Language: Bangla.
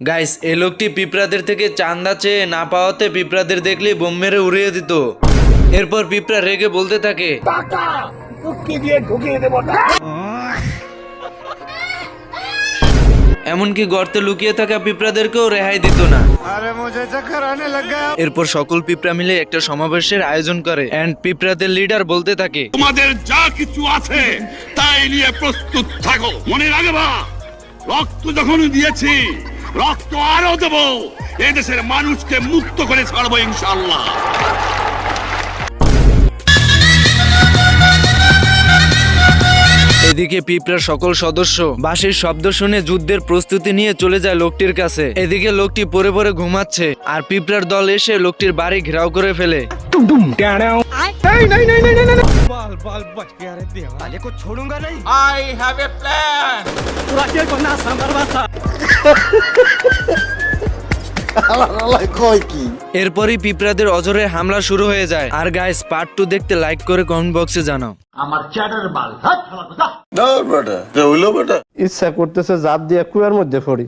গাইস, এই লোকটি পিঁপড়াদের থেকে চান্দা চেয়ে না পাওয়াতে পিঁপড়াদের দেখলেই বোম মেরে উড়িয়ে দিত। এরপর পিঁপড়া রেগে বলতে থাকে, এমনকি গর্তে লুকিয়ে থাকা পিঁপড়াদেরকেও রেহাই দিত না। এরপর সকল পিঁপড়া মিলে একটা সমাবেশের আয়োজন করে এন্ড পিঁপড়াদের লিডার বলতে থাকে, তোমাদের যা কিছু আছে তাই নিয়ে প্রস্তুত থাকো। মনে রাখবা, রক্ত যখন দিয়েছি রক্ত আরো দেবো। এদেশের মানুষকে মুক্ত করে ছাড়বো ইনশাআল্লাহ। এদিকে পিঁপড়ার সকল সদস্য বাঁশির শব্দ শুনে যুদ্ধের প্রস্তুতি নিয়ে চলে যায় লোকটির কাছে। এদিকে লোকটি পড়ে পড়ে ঘুমাচ্ছে আর পিঁপড়ার দল এসে লোকটির বাড়ি ঘেরাও করে ফেলে। এরপরই পিঁপড়াদের অজরে হামলা শুরু হয়ে যায়। আর গাইস, পার্ট 2 দেখতে লাইক করে কমেন্ট বক্সে জানাও। ইচ্ছা করতেছে জাপ দিয়ে কুয়ার মধ্যে পড়ি।